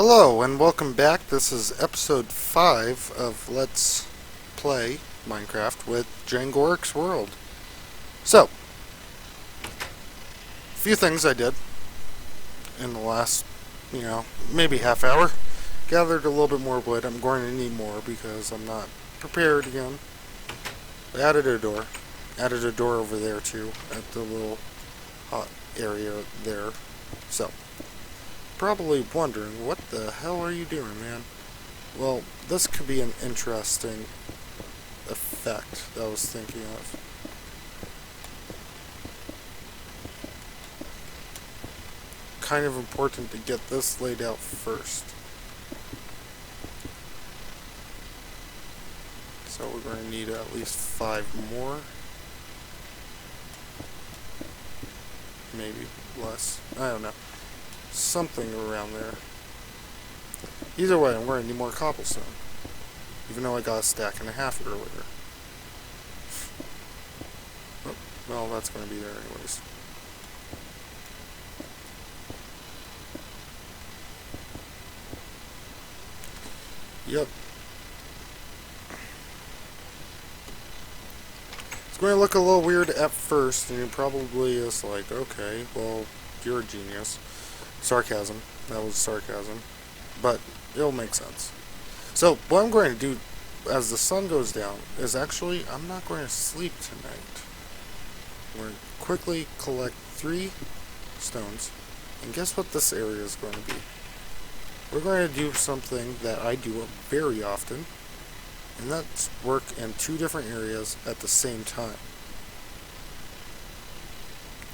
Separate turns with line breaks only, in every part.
Hello and welcome back. This is episode 5 of Let's Play Minecraft with Jangorix World. So, a few things I did in the last, maybe half hour. Gathered a little bit more wood. I'm going to need more because I'm not prepared again. Added a door. Added a door over there too, at the little hot area there. So, probably wondering, what the hell are you doing, man? Well, this could be an interesting effect that I was thinking of. Kind of important to get this laid out first. So we're going to need at least 5 more. Maybe less. I don't know. Something around there. Either way, I'm going to need more cobblestone. Even though I got a stack and a half earlier. Oh, well, that's going to be there anyways. Yep. It's going to look a little weird at first, and it probably is like, okay, well, you're a genius. Sarcasm. That was sarcasm. But it'll make sense. So, what I'm going to do as the sun goes down is actually, I'm not going to sleep tonight. I'm going to quickly collect 3 stones. And guess what this area is going to be? We're going to do something that I do very often. And that's work in 2 different areas at the same time.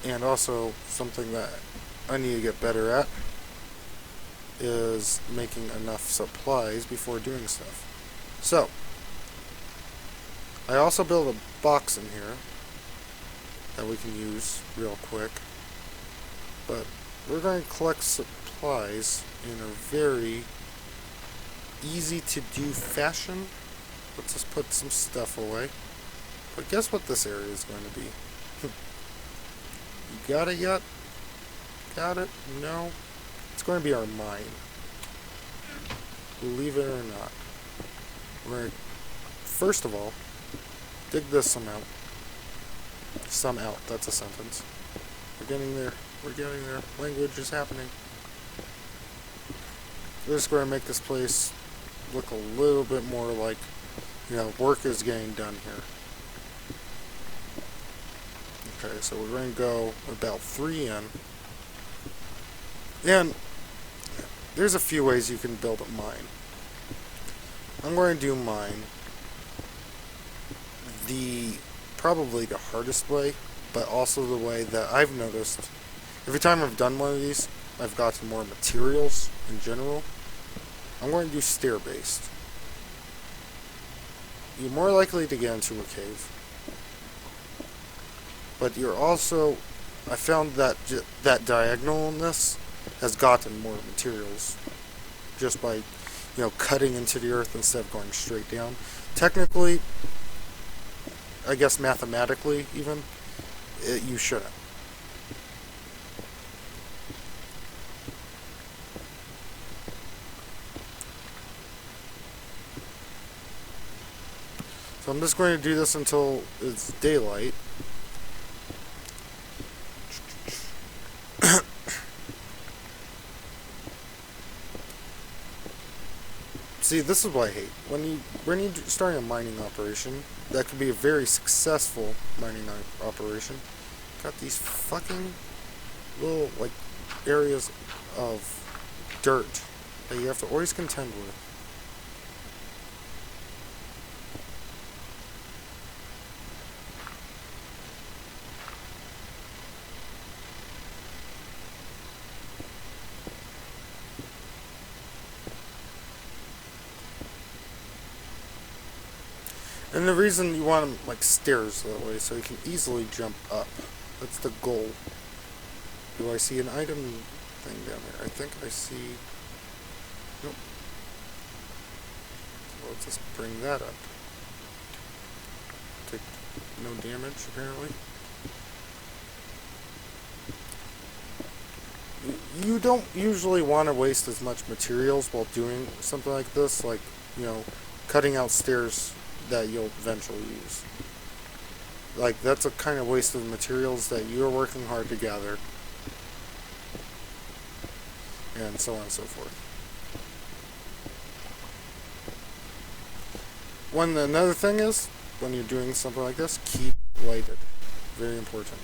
And also, something that I need to get better at is making enough supplies before doing stuff. So, I also built a box in here that we can use real quick. But we're going to collect supplies in a very easy to do fashion. Let's just put some stuff away. But guess what this area is going to be? You got it yet? Got it? No? It's going to be our mine. Believe it or not. We're going to, first of all, dig this some out. Some out. That's a sentence. We're getting there. We're getting there. Language is happening. We're just going to make this place look a little bit more like, work is getting done here. Okay, so we're going to go about 3 in. And there's a few ways you can build a mine. I'm going to do mine probably the hardest way, but also the way that I've noticed every time I've done one of these, I've gotten more materials in general. I'm going to do stair-based. You're more likely to get into a cave. But you're also, I found that that diagonalness has gotten more materials just by, cutting into the earth instead of going straight down. Technically, I guess mathematically even, you shouldn't. So I'm just going to do this until it's daylight. See, this is what I hate. When you're starting a mining operation, that could be a very successful mining operation. Got these fucking little, areas of dirt that you have to always contend with. And the reason you want them like stairs that way, so you can easily jump up. That's the goal. Do I see an item thing down there? I think I see... Nope. So let's just bring that up. Take no damage, apparently. you don't usually want to waste as much materials while doing something like this, like, cutting out stairs that you'll eventually use. Like, that's a kind of waste of materials that you're working hard to gather, and so on and so forth. Another thing is, when you're doing something like this, keep lighted. Very important.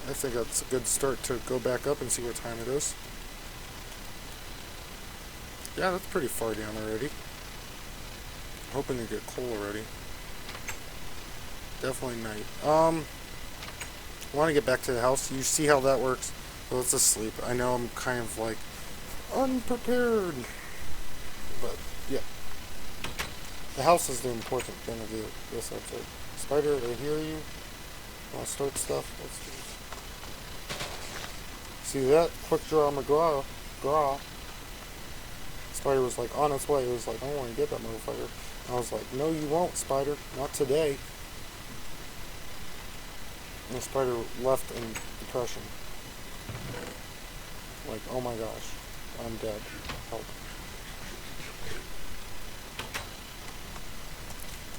I think that's a good start to go back up and see what time it is. Yeah, that's pretty far down already. Hoping to get coal already. Definitely night. I want to get back to the house. You see how that works? So let's just sleep. I know I'm kind of like unprepared, but yeah. The house is the important thing of this episode. Spider, I hear you. Want to start stuff? Let's do it. See that? Quick draw McGraw. Spider was like on its way. It was like, I don't want to get that motherfucker. I was like, no, you won't, Spider. Not today. And the Spider left in depression. Like, oh my gosh, I'm dead. Help.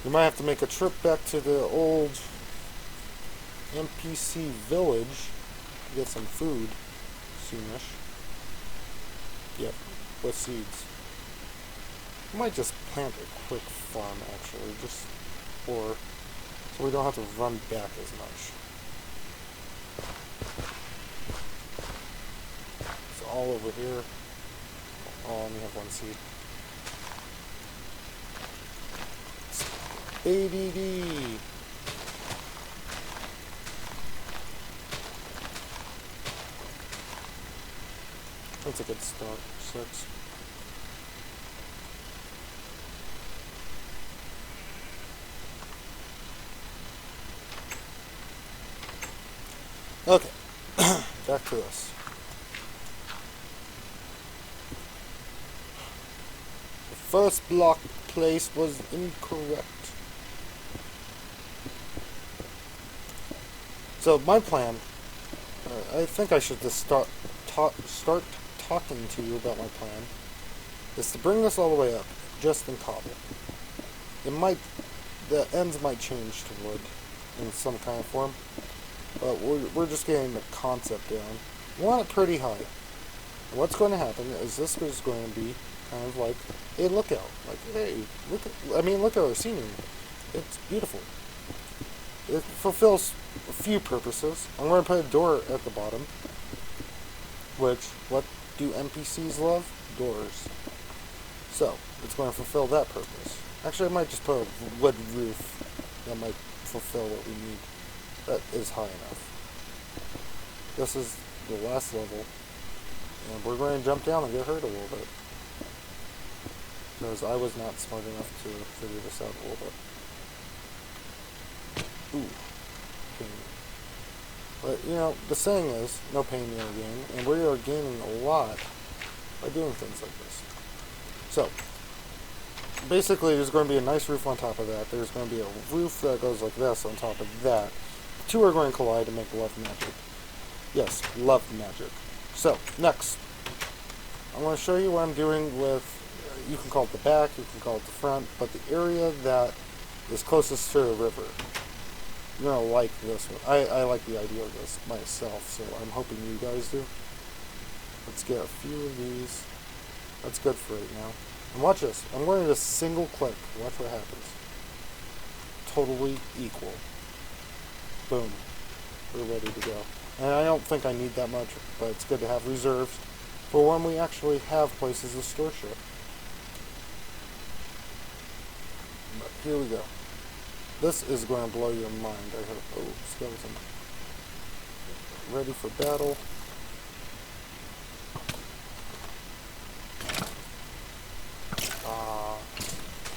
We might have to make a trip back to the old NPC village to get some food soonish. Yep, with seeds. We might just plant a quick farm, actually, just so we don't have to run back as much. It's all over here. Oh, I only have one seed. ADD. That's a good start. 6. Okay, back to this. The first block place was incorrect. So my plan, I think I should just start talking to you about my plan, is to bring this all the way up, just in cobble. The ends might change to wood in some kind of form, but we're just getting the concept down. We want it pretty high. And what's going to happen is this is going to be kind of like a lookout. Like, hey, look at our scenery. It's beautiful. It fulfills a few purposes. I'm going to put a door at the bottom, which, what do NPCs love? Doors. So, it's going to fulfill that purpose. Actually, I might just put a wood roof that might fulfill what we need. That is high enough. This is the last level, and we're going to jump down and get hurt a little bit. Because I was not smart enough to figure this out a little bit. Ooh. Pain. But, the saying is, no pain, no gain, and we are gaining a lot by doing things like this. So, basically there's going to be a nice roof on top of that. There's going to be a roof that goes like this on top of that. The two are going to collide to make love magic. Yes, love magic. So, next, I'm going to show you what I'm doing with, you can call it the back, you can call it the front, but the area that is closest to the river. You're going to like this one. I like the idea of this myself, so I'm hoping you guys do. Let's get a few of these. That's good for right now. And watch this. I'm going to just single click. Watch what happens. Totally equal. Boom. We're ready to go. And I don't think I need that much, but it's good to have reserves for when we actually have places to store shit. But here we go. This is going to blow your mind. I hope. Oh, skeleton. Ready for battle.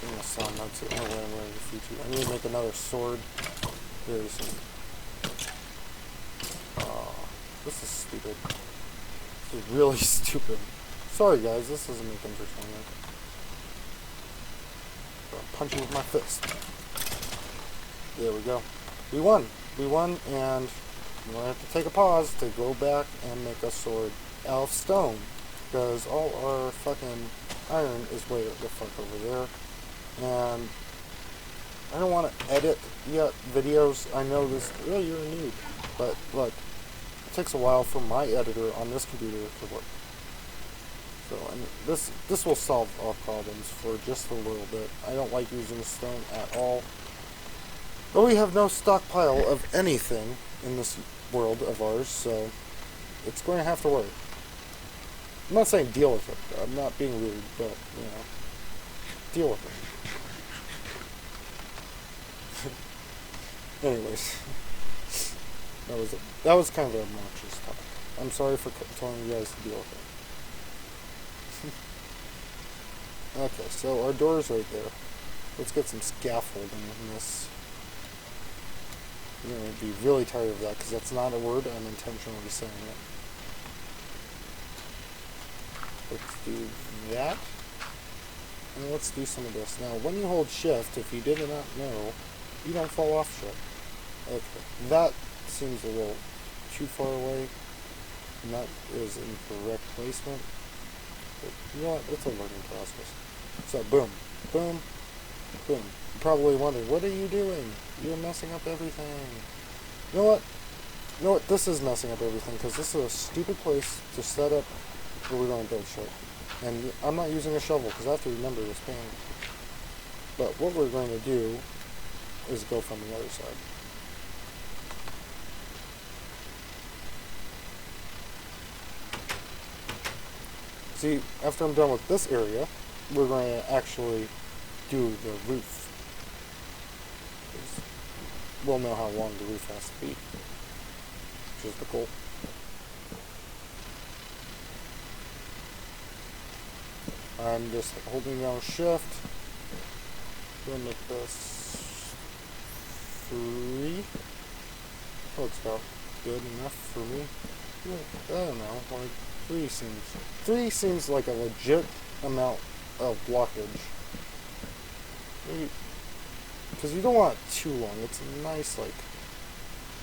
In the sun, that's it. No way I'm ready to feature. I need to make another sword very soon. This is stupid. This is really stupid. Sorry guys, this doesn't make entertainment. I'll punch you with my fist. There we go. We won. We won, and I'm going to have to take a pause to go back and make a sword out of stone. Because all our fucking iron is way the fuck over there. And I don't want to edit yet videos. I know this, oh, you're a noob. But look, it takes a while for my editor on this computer to work. So, and this will solve our problems for just a little bit. I don't like using stone at all. But we have no stockpile of anything in this world of ours, so it's going to have to work. I'm not saying deal with it. I'm not being rude, but, you know, deal with it. Anyways, that was kind of an obnoxious talk. I'm sorry for telling you guys to deal with it. Okay, so our door's right there. Let's get some scaffolding in this. You're going to be really tired of that, because that's not a word. I'm intentionally saying it. Let's do that. And let's do some of this. Now, when you hold shift, if you did not know, you don't fall off shit. Okay. That seems a little too far away. And that is incorrect placement. But you know what? It's a learning process. So, boom. Boom. Boom. You're probably wondering, what are you doing? You're messing up everything. You know what? You know what? This is messing up everything, because this is a stupid place to set up where we're going to build shit. And I'm not using a shovel, because I have to remember this pain. But what we're going to do is go from the other side. See, after I'm done with this area, we're going to actually do the roof. We'll know how long the roof has to be, which is the goal. I'm just holding down shift. Gonna make this 3. Oh, it's about good enough for me. I don't know, like 3 seems like a legit amount of blockage. Because you don't want it too long. It's nice, like,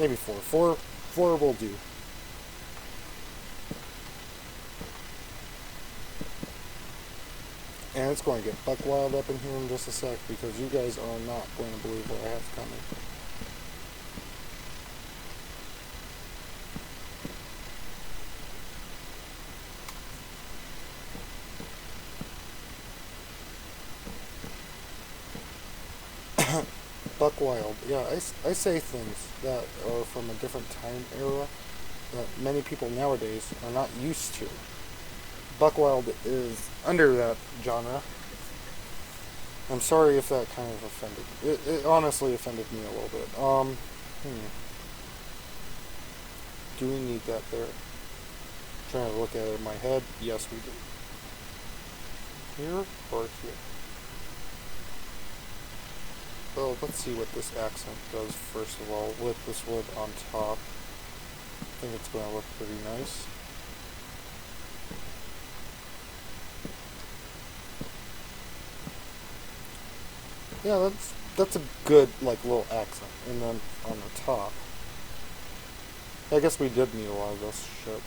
maybe 4. 4 will do. And it's going to get buck wild up in here in just a sec, because you guys are not going to believe what I have coming. Buck wild. Yeah, I say things that are from a different time era that many people nowadays are not used to. Buck wild is under that genre. I'm sorry if that kind of offended. It honestly offended me a little bit. Do we need that there? Trying to look at it in my head. Yes, we do. Here or here? Well, let's see what this accent does first of all, with this wood on top. I think it's going to look pretty nice. Yeah, that's a good, like, little accent. And then on the top, I guess we did need a lot of this shit.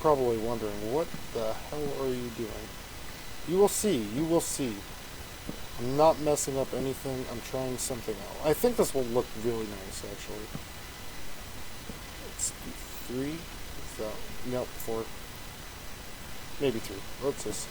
Probably wondering, what the hell are you doing? You will see. You will see. I'm not messing up anything. I'm trying something out. I think this will look really nice, actually. Let's do 3. Is that... Nope, 4. Maybe 3. Let's just see.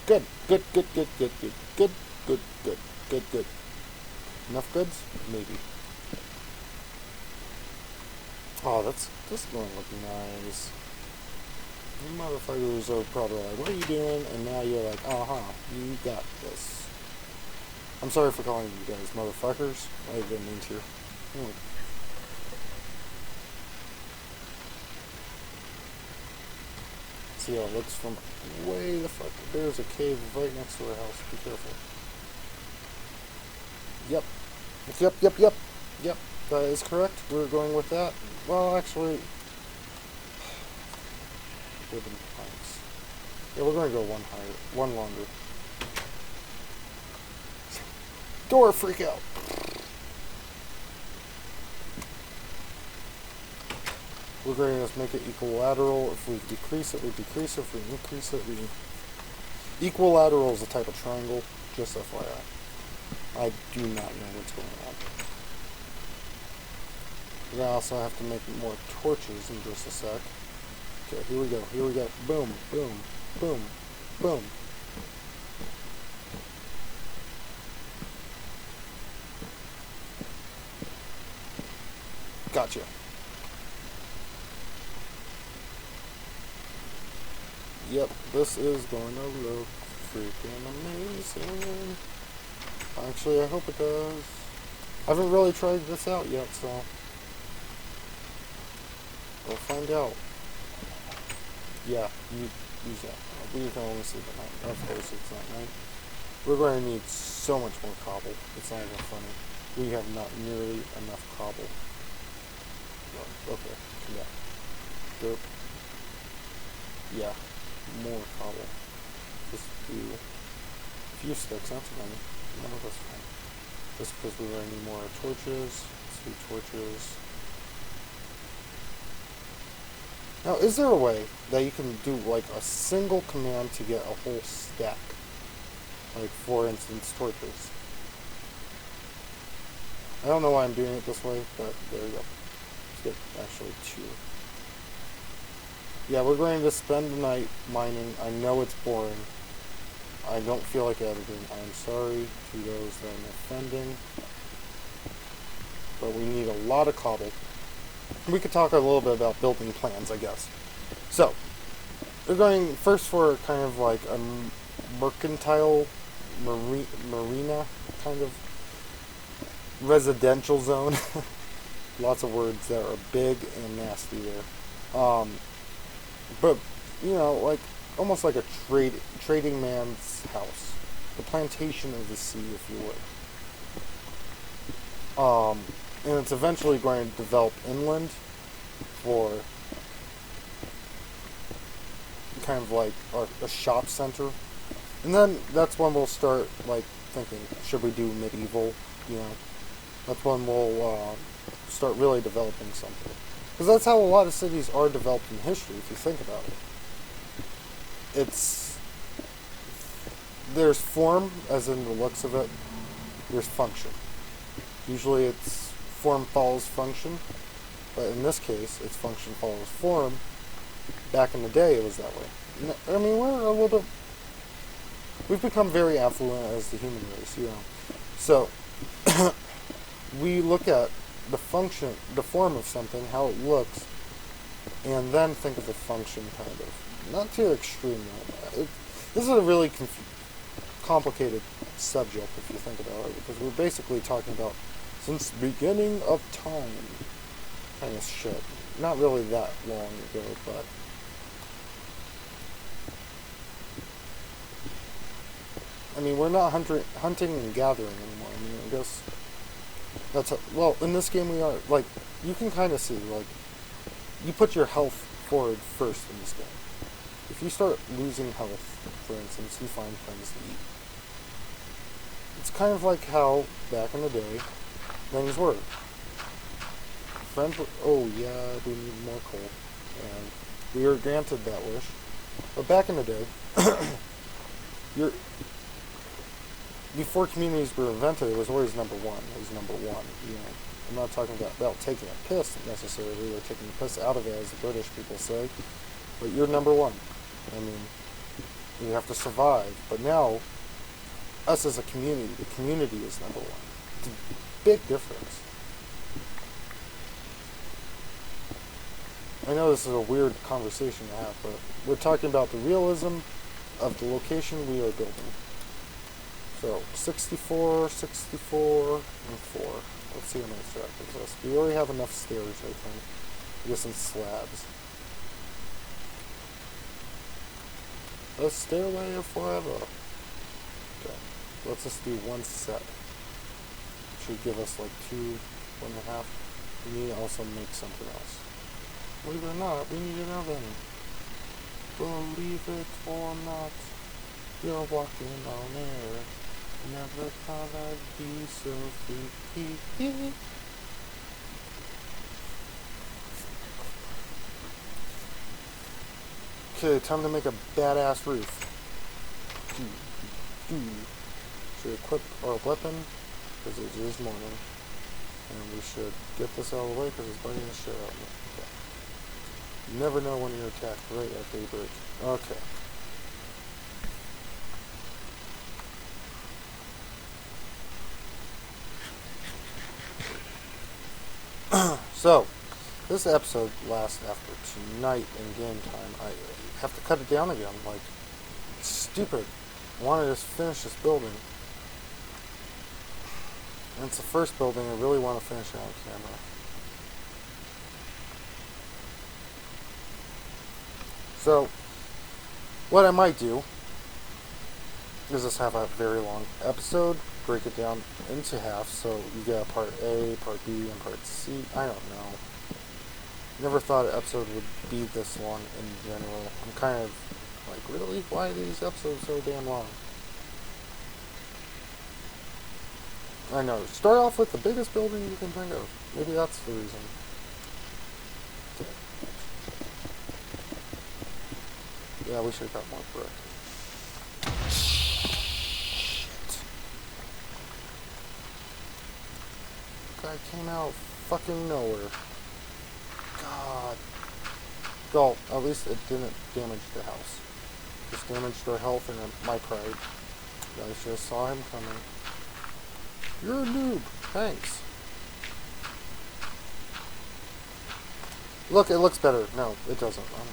Good. Good, good, good, good, good, good, good, good, good, good. Enough goods? Maybe. Oh, this is going to look nice. You motherfuckers are probably like, what are you doing? And now you're like, you got this. I'm sorry for calling you guys motherfuckers. I didn't mean to. see how it looks from way the fuck. There's a cave right next to our house. Be careful. Yep. Yep. That is correct. We're going with that. Well, actually, wooden planks. Yeah, we're going to go one higher, one longer. Door freak out. We're going to just make it equilateral. If we decrease it, we decrease it. If we increase it, we... Equilateral is a type of triangle, just FYI. I do not know what's going on. We're going to also have to make more torches in just a sec. Okay, here we go. Boom, boom, boom, boom. Gotcha. Yep, this is going to look freaking amazing. Actually, I hope it does. I haven't really tried this out yet, so we'll find out. Yeah, use that. We can only sleep at night. Of course, it's not night. We're going to need so much more cobble. It's not even funny. We have not nearly enough cobble. Okay, come back. Derp. Yeah. More cobble. Just do a few sticks, not too many. No, that's fine. Just because we're going to need more torches. 2 torches. Now, is there a way that you can do like a single command to get a whole stack? Like, for instance, torches. I don't know why I'm doing it this way, but there we go. Let's get actually 2. Yeah, we're going to spend the night mining. I know it's boring. I don't feel like editing. I'm sorry to those that I'm offending. But we need a lot of cobble. We could talk a little bit about building plans, I guess. So, we're going first for kind of like a mercantile, marina kind of residential zone. Lots of words that are big and nasty there. But, you know, like, almost like a trading man's house. The plantation of the sea, if you would. And it's eventually going to develop inland for kind of like a shop center. And then that's when we'll start, like, thinking, should we do medieval, you know? That's when we'll start really developing something. Because that's how a lot of cities are developed in history, if you think about it. There's form, as in the looks of it. There's function. Usually it's form follows function, but in this case, it's function follows form. Back in the day, it was that way. I mean, we've become very affluent as the human race, you know. So, we look at the function, the form of something, how it looks, and then think of the function, kind of. Not too extreme, though. This is a really complicated subject, if you think about it, because we're basically talking about since the beginning of time kind of shit. Not really that long ago, but I mean, we're not hunting and gathering anymore. I mean, I guess that's well, in this game we are. Like, you can kind of see, like, you put your health forward first in this game. If you start losing health, for instance, you find things to eat. It's kind of like how, back in the day, things were. Oh yeah, we need more coal. And we were granted that wish. But back in the day, before communities were invented, it was always number one. It was number one, you know. I'm not talking about taking a piss necessarily, or taking the piss out of it, as the British people say. But you're number one. I mean, you have to survive. But now, us as a community, the community is number one. It's a big difference. I know this is a weird conversation to have, but we're talking about the realism of the location we are building. So, 64, 64, and 4. Let's see how many stairs gives us. We already have enough stairs, I think. I guess some slabs. A Stairway of Forever. Okay. Let's just do one set. Should give us like 1.5. We need to also make something else. Believe it or not, we need an oven. Believe it or not, you're walking on air. Never thought I'd be so free. Okay, time to make a badass roof. Should equip our weapon, because it is morning. And we should get this out of the way, because it's bugging the shit out of me. Okay. You never know when you're attacked right at daybreak. Okay. So, this episode lasts after tonight in game time. I have to cut it down again. Like, it's stupid. I want to just finish this building. And it's the first building. I really want to finish it on camera. So, what I might do is just have a very long episode, break it down into half, so you get a part A, part B, and part C. I don't know. Never thought an episode would be this long in general. I'm kind of like, really? Why are these episodes so damn long? I know. Start off with the biggest building you can think of. Maybe that's the reason. Yeah, we should have got more brick. Shit. Guy came out of fucking nowhere. God. Well, at least it didn't damage the house. Just damaged our health and my pride. I just saw him coming. You're a noob. Thanks. Look, it looks better. No, it doesn't. I'm an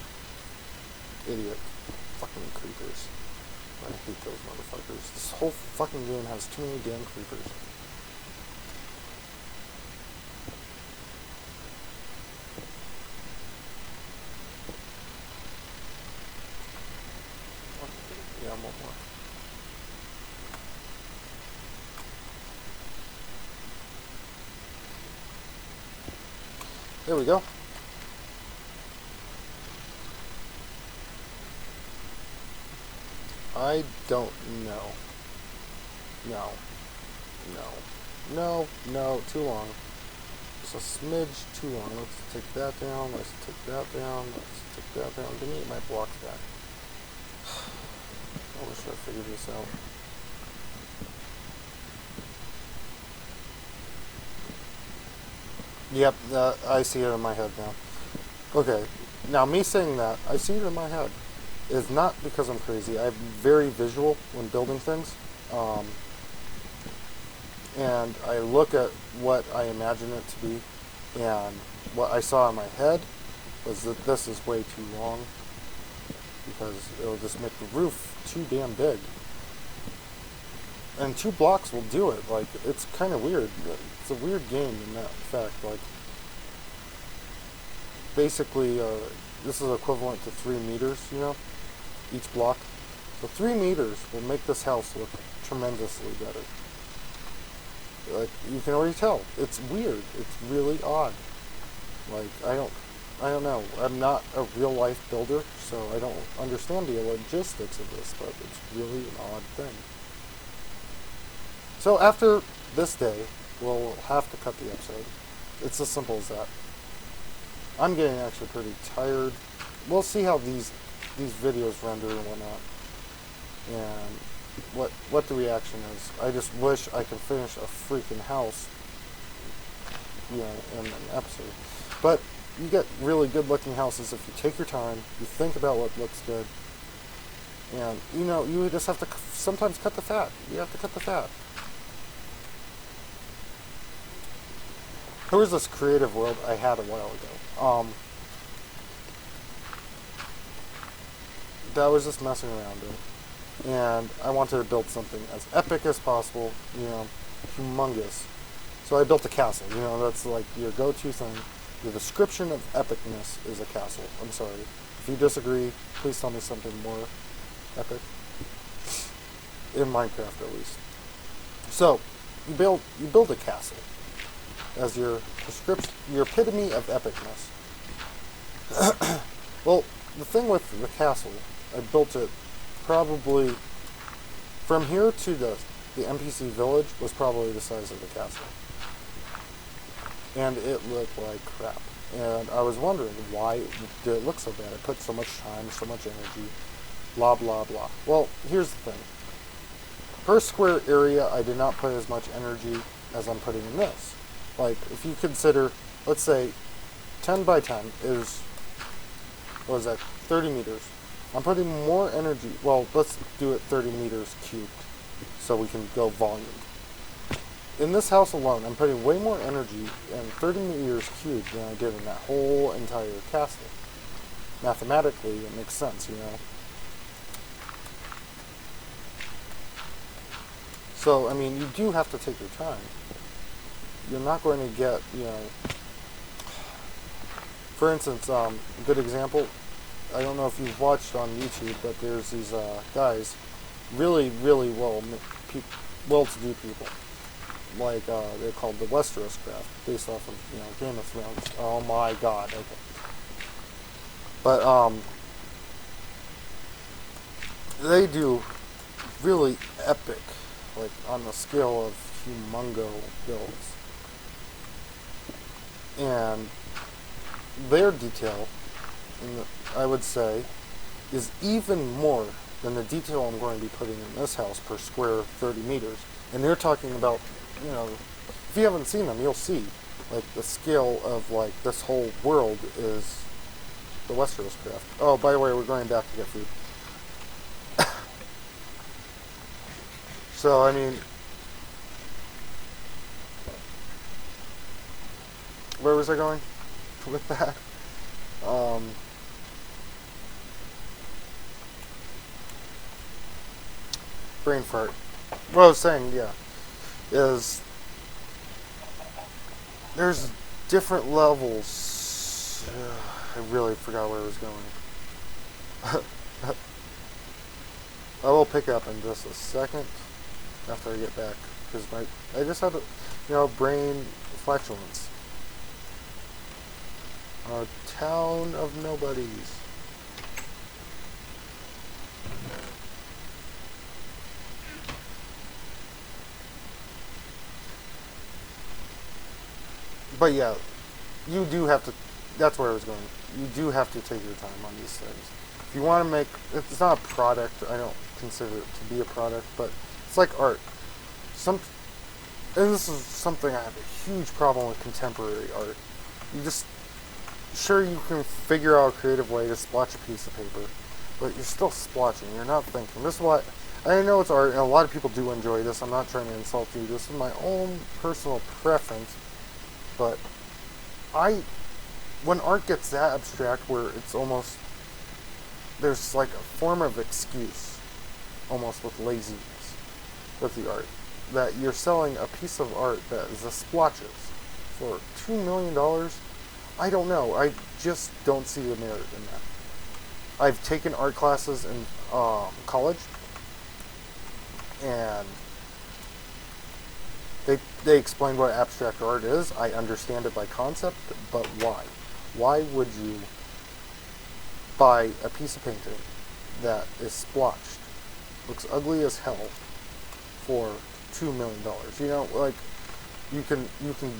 idiot. Fucking creepers. I hate those motherfuckers. This whole fucking game has too many damn creepers. Yeah, one more. There we go. I don't know. No. No, too long. Just a smidge too long. Let's take that down, let's take that down, let's take that down. Give me my blocks back. I wish I figured this out. Yep, I see it in my head now. Okay, now me saying that, I see it in my head, is not because I'm crazy. I'm very visual when building things. And I look at what I imagine it to be, and what I saw in my head was that this is way too long, because it'll just make the roof too damn big. And 2 blocks will do it. Like, it's kind of weird. It's a weird game in that fact. Like, basically, this is equivalent to 3 meters, you know, each block. So 3 meters will make this house look tremendously better. Like, you can already tell. It's weird. It's really odd. Like, I don't know. I'm not a real life builder, so I don't understand the logistics of this, but it's really an odd thing. So after this day, we'll have to cut the episode. It's as simple as that. I'm getting actually pretty tired. We'll see how these videos render and whatnot, and what the reaction is. I just wish I could finish a freaking house, you know, in an episode. But you get really good looking houses if you take your time, you think about what looks good, and you know, you just have to sometimes cut the fat. You have to cut the fat. There was this creative world I had a while ago. That I was just messing around in. And I wanted to build something as epic as possible, you know, humongous. So I built a castle, you know, that's like your go-to thing. The description of epicness is a castle. I'm sorry. If you disagree, please tell me something more epic. In Minecraft, at least. So, you build a castle as your description, your epitome of epicness. Well, the thing with the castle, I built it probably from here to the NPC village was probably the size of the castle. And it looked like crap. And I was wondering why did it look so bad? I put so much time, so much energy, blah blah blah. Well, here's the thing. Per square area, I did not put as much energy as I'm putting in this. Like, if you consider, let's say, 10 by 10 is, what is that, 30 meters. I'm putting more energy, well, let's do it 30 meters cubed, so we can go volume. In this house alone, I'm putting way more energy in 30 meters cubed than I did in that whole entire castle. Mathematically, it makes sense, you know. So, I mean, you do have to take your time. You're not going to get, you know... For instance, a good example, I don't know if you've watched on YouTube, but there's these guys, really, really well-to-do people. Like, they're called the Westeros Craft, based off of, you know, Game of Thrones. Oh my god, okay. But, they do really epic, like, on the scale of humongo builds. And their detail, I would say, is even more than the detail I'm going to be putting in this house per square 30 meters. And they're talking about, you know, if you haven't seen them, you'll see, like, the scale of, like, this whole world is the Westeros Craft. Oh, by the way, we're going back to get food. So, I mean, where was I going with that? Brain fart. What I was saying, yeah, is there's different levels. I really forgot where I was going. I will pick up in just a second after I get back, because I just had a, you know, brain flatulence. A town of nobodies. But yeah, you do have to, that's where I was going. You do have to take your time on these things. If you want to make, it's not a product, I don't consider it to be a product, but it's like art. And this is something I have a huge problem with contemporary art. Sure, you can figure out a creative way to splotch a piece of paper, but you're still splotching, you're not thinking. This is what, I know it's art, and a lot of people do enjoy this, I'm not trying to insult you, this is my own personal preference, but when art gets that abstract where it's almost, there's like a form of excuse, almost with laziness, with the art, that you're selling a piece of art that is the splotches for $2 million, I don't know. I just don't see the merit in that. I've taken art classes in college, and they explain what abstract art is. I understand it by concept, but why? Why would you buy a piece of painting that is splotched, looks ugly as hell, for $2 million? You know, like, you can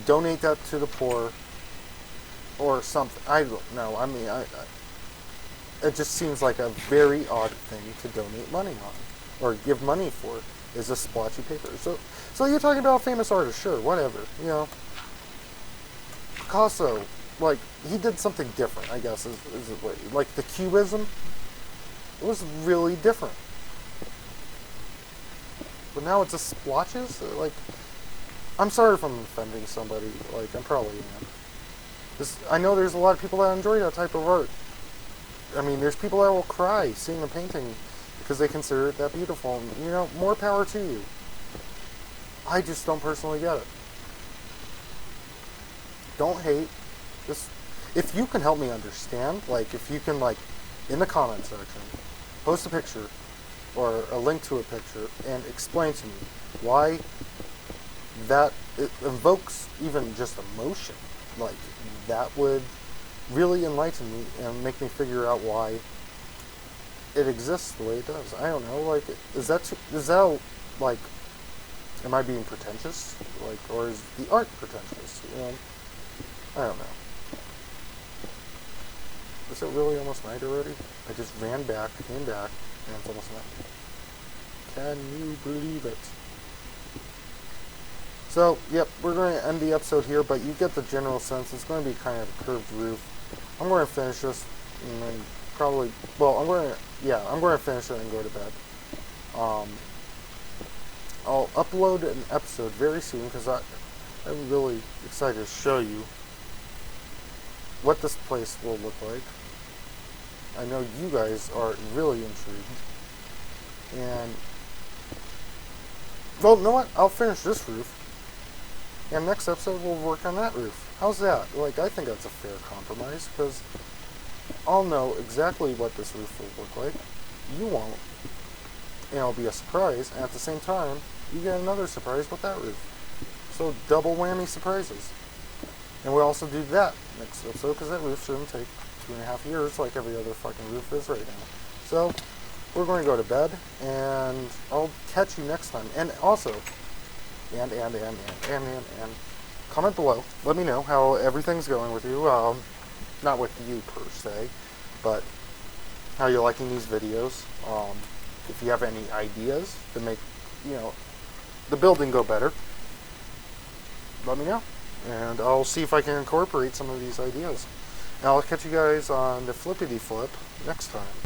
donate that to the poor, or something. I don't know. I mean, it just seems like a very odd thing to donate money on, or give money for, is a splotchy paper. So you're talking about a famous artist, sure, whatever, you know. Picasso, like, he did something different, I guess, is it like the Cubism? It was really different. But now it's just splotches? Like, I'm sorry if I'm offending somebody, like, I probably am. I know there's a lot of people that enjoy that type of art. I mean, there's people that will cry seeing a painting because they consider it that beautiful. And, you know, more power to you. I just don't personally get it. Don't hate. Just, if you can help me understand, like, if you can, like, in the comment section, post a picture or a link to a picture and explain to me why that it evokes even just emotion. Like, that would really enlighten me and make me figure out why it exists the way it does. I don't know, like, like, am I being pretentious? Like, or is the art pretentious? You know? I don't know. Is it really almost night already? I just ran back, came back, and it's almost night. Can you believe it? So, yep, we're going to end the episode here, but you get the general sense. It's going to be kind of a curved roof. I'm going to finish this, and then probably, well, I'm going to finish it and go to bed. I'll upload an episode very soon, because I'm really excited to show you what this place will look like. I know you guys are really intrigued. And, well, you know what? I'll finish this roof. And next episode, we'll work on that roof. How's that? Like, I think that's a fair compromise, because I'll know exactly what this roof will look like. You won't. And it'll be a surprise. And at the same time, you get another surprise with that roof. So, double whammy surprises. And we'll also do that next episode, because that roof shouldn't take 2.5 years like every other fucking roof is right now. So, we're going to go to bed, and I'll catch you next time. And also, and comment below. Let me know how everything's going with you. Not with you per se, but how you're liking these videos. If you have any ideas to make, the building go better, let me know. And I'll see if I can incorporate some of these ideas. And I'll catch you guys on the flippity flip next time.